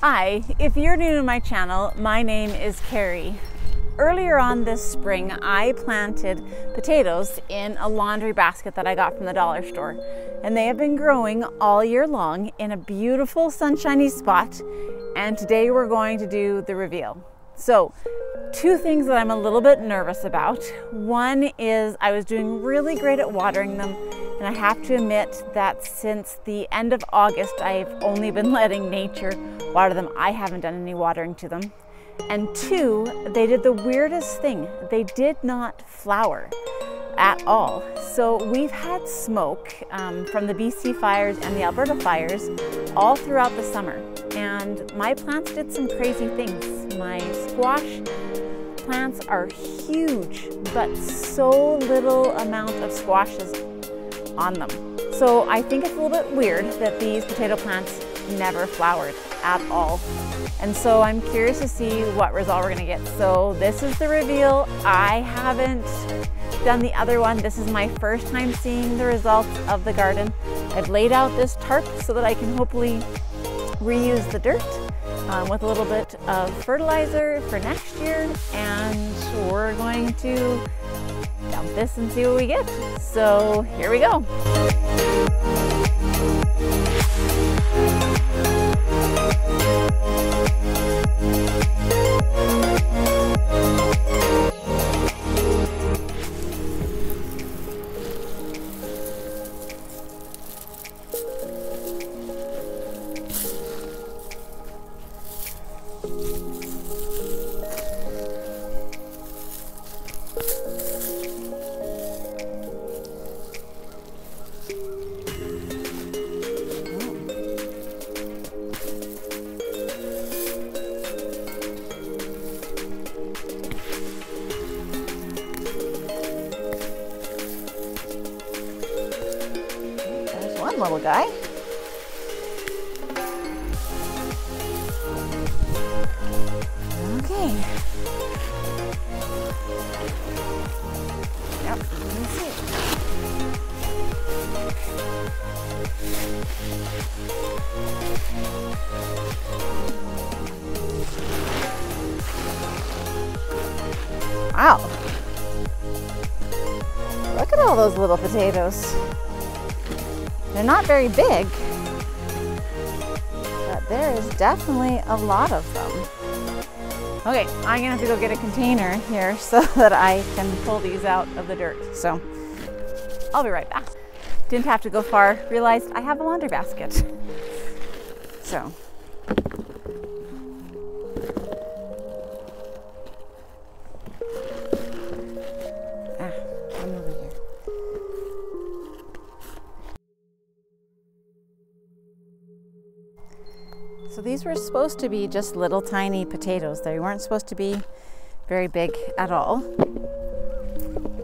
Hi, if you're new to my channel, my name is Carrie. Earlier on this spring, I planted potatoes in a laundry basket that I got from the dollar store. And they have been growing all year long in a beautiful sunshiny spot. And today we're going to do the reveal. So, two things that I'm a little bit nervous about. One is I was doing really great at watering them, and I have to admit that since the end of August, I've only been letting nature water them. I haven't done any watering to them. And two, they did the weirdest thing. They did not flower at all. So we've had smoke from the BC fires and the Alberta fires all throughout the summer. And my plants did some crazy things. My squash plants are huge, but so little amount of squashes on them. So I think it's a little bit weird that these potato plants never flowered at all. And so I'm curious to see what result we're gonna get. So this is the reveal. I haven't done the other one. This is my first time seeing the results of the garden. I've laid out this tarp so that I can hopefully reuse the dirt with a little bit of fertilizer for next year. And we're going to dump this and see what we get. So here we go. Little guy. Okay. Yep, you can see it. Wow. Look at all those little potatoes. They're not very big, but there is definitely a lot of them. Okay, I'm gonna have to go get a container here so that I can pull these out of the dirt. So I'll be right back. Didn't have to go far, realized I have a laundry basket. So. Come over here. So these were supposed to be just little tiny potatoes. They weren't supposed to be very big at all,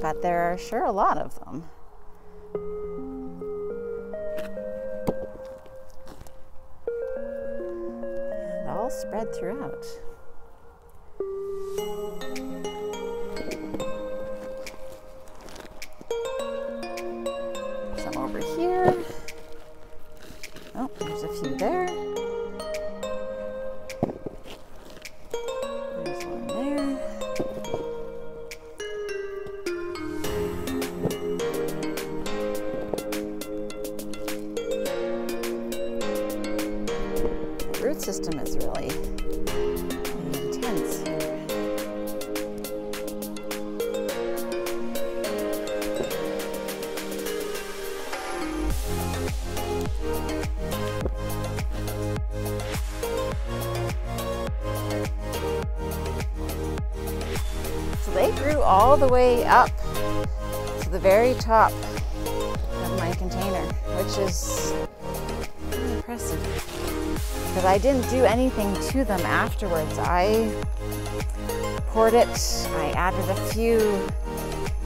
but there are sure a lot of them. And all spread throughout. Some over here. Oh, there's a few there. Root system is really intense here. So they grew all the way up to the very top of my container, which is really impressive. But I didn't do anything to them afterwards. I poured it, I added a few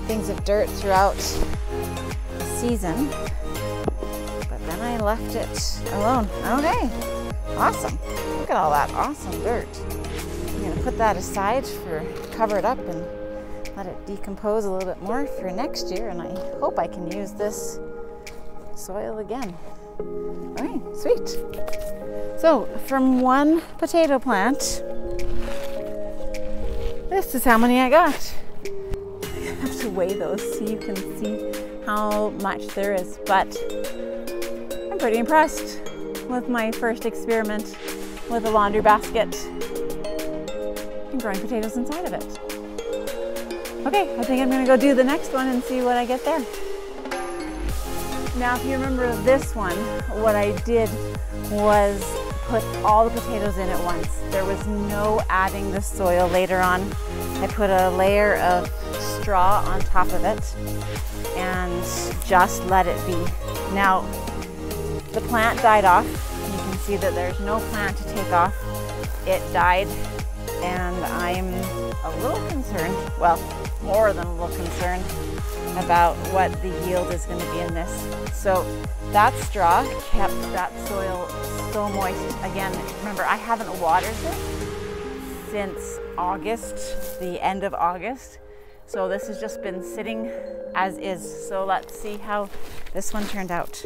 things of dirt throughout the season, but then I left it alone. Okay, awesome. Look at all that awesome dirt. I'm gonna put that aside cover it up and let it decompose a little bit more for next year, and I hope I can use this soil again. Okay, sweet. So from one potato plant, this is how many I got. I have to weigh those so you can see how much there is, but I'm pretty impressed with my first experiment with a laundry basket and growing potatoes inside of it. Okay, I think I'm gonna go do the next one and see what I get there. Now, if you remember this one, what I did was put all the potatoes in at once. There was no adding the soil later on. I put a layer of straw on top of it and just let it be. Now, the plant died off. You can see that there's no plant to take off. It died, and I'm a little concerned, well, more than a little concerned about what the yield is going to be in this. So that straw kept that soil so moist. Again, remember, I haven't watered this since August, the end of August. So this has just been sitting as is. So let's see how this one turned out.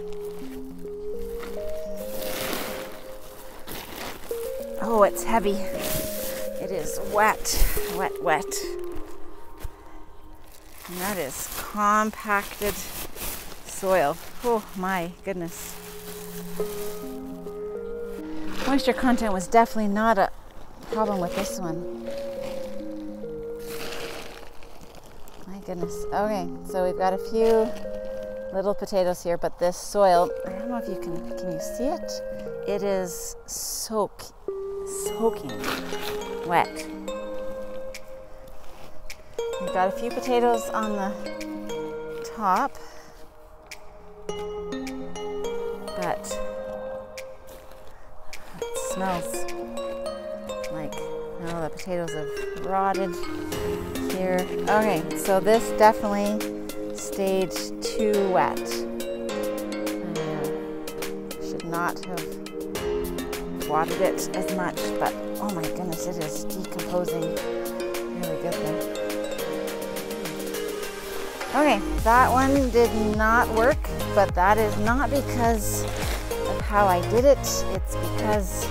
Oh, it's heavy. It is wet, wet, wet. And that is compacted soil. Oh my goodness. Moisture content was definitely not a problem with this one. My goodness. Okay, so we've got a few little potatoes here, but this soil, I don't know if you can you see it? It is soaking wet. We've got a few potatoes on the top, but it smells like, oh, the potatoes have rotted here. Okay, so this definitely stayed too wet. Should not have watered it as much, but oh my goodness, it is decomposing really good there. Okay, that one did not work, but that is not because of how I did it. It's because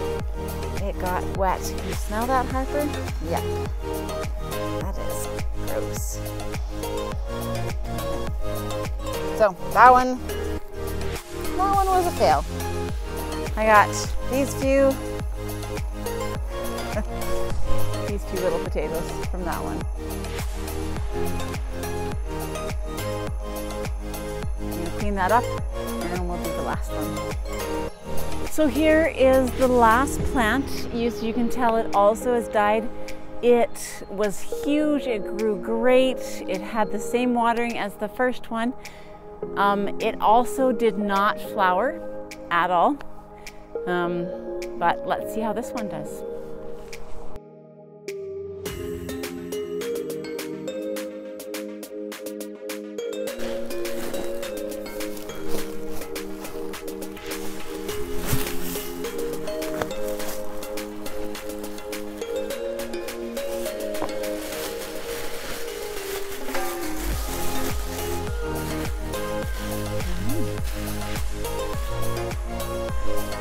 it got wet. Can you smell that, Harper? Yeah. That is gross. So that one was a fail. I got these few little potatoes from that one. Clean that up, and then we'll do the last one. So here is the last plant. You can tell it also has died. It was huge, it grew great, it had the same watering as the first one. It also did not flower at all, but let's see how this one does.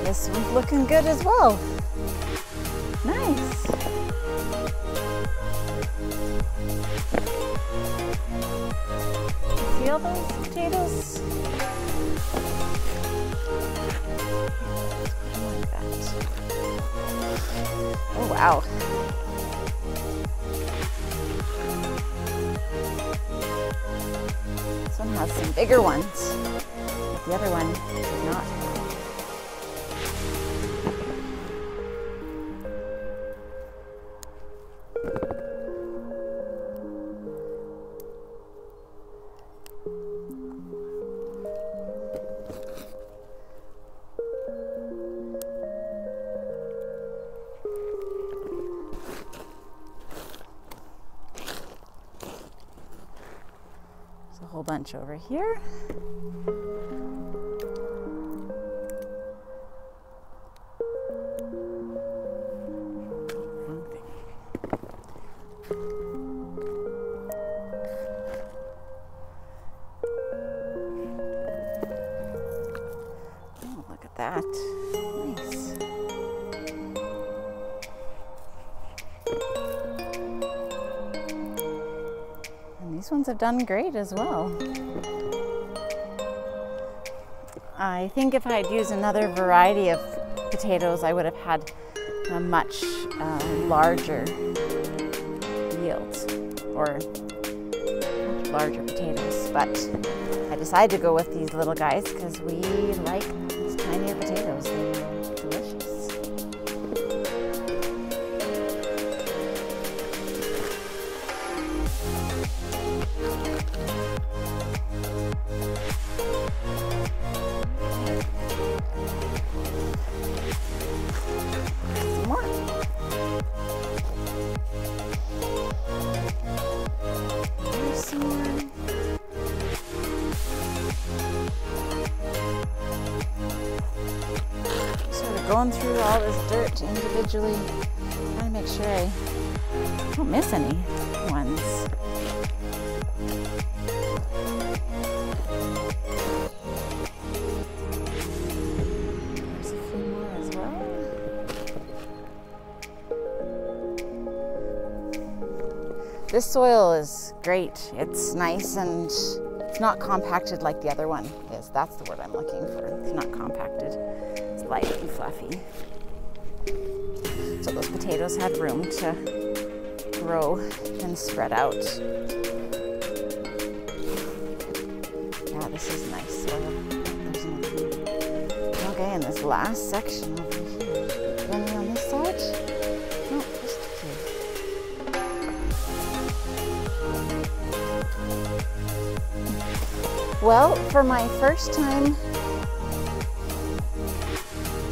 This one's looking good as well. Nice. See all those potatoes? Like that. Oh wow. This one has some bigger ones, but the other one does not. There's a whole bunch over here. Oh, look at that. Nice. these ones have done great as well. I think if I had used another variety of potatoes, I would have had a much larger yield, or much larger potatoes. But I decided to go with these little guys because we like these tinier potatoes. They're delicious. Going through all this dirt individually, trying to make sure I don't miss any ones. There's a few more as well. This soil is great. It's nice and it's not compacted like the other one is. That's the word I'm looking for. It's not compacted. Light and fluffy. So those potatoes had room to grow and spread out. Yeah, this is nice soil. There's another one. Okay, and this last section over here. Any on this side? No, just a few. Well, for my first time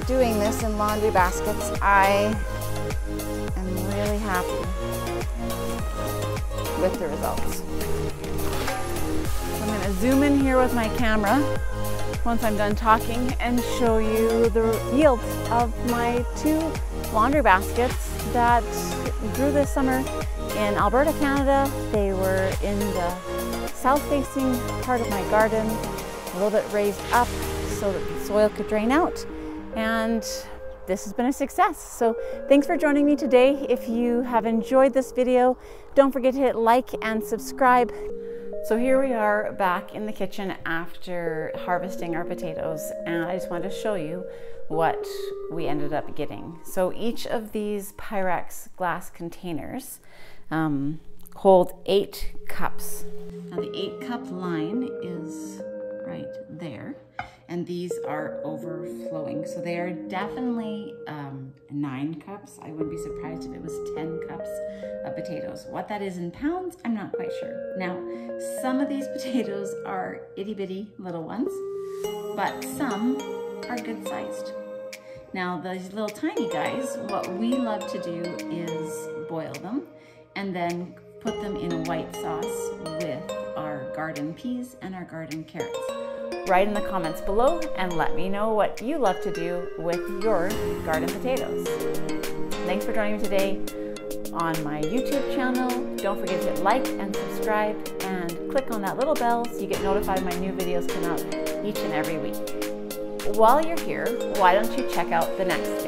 doing this in laundry baskets, I am really happy with the results. I'm going to zoom in here with my camera once I'm done talking and show you the yield of my 2 laundry baskets that grew this summer in Alberta, Canada. They were in the south-facing part of my garden, a little bit raised up so that the soil could drain out. And this has been a success. So thanks for joining me today. If you have enjoyed this video, don't forget to hit like and subscribe. So here we are back in the kitchen after harvesting our potatoes, and I just wanted to show you what we ended up getting. So each of these Pyrex glass containers hold 8 cups. Now the 8-cup line is right there. And these are overflowing. So they are definitely 9 cups. I wouldn't be surprised if it was 10 cups of potatoes. What that is in pounds, I'm not quite sure. Now, some of these potatoes are itty bitty little ones, but some are good sized. Now, these little tiny guys, what we love to do is boil them and then put them in a white sauce with our garden peas and our garden carrots. Write in the comments below and let me know what you love to do with your garden potatoes. Thanks for joining me today on my YouTube channel. Don't forget to hit like and subscribe and click on that little bell so you get notified when my new videos come out each and every week. While you're here, why don't you check out the next video?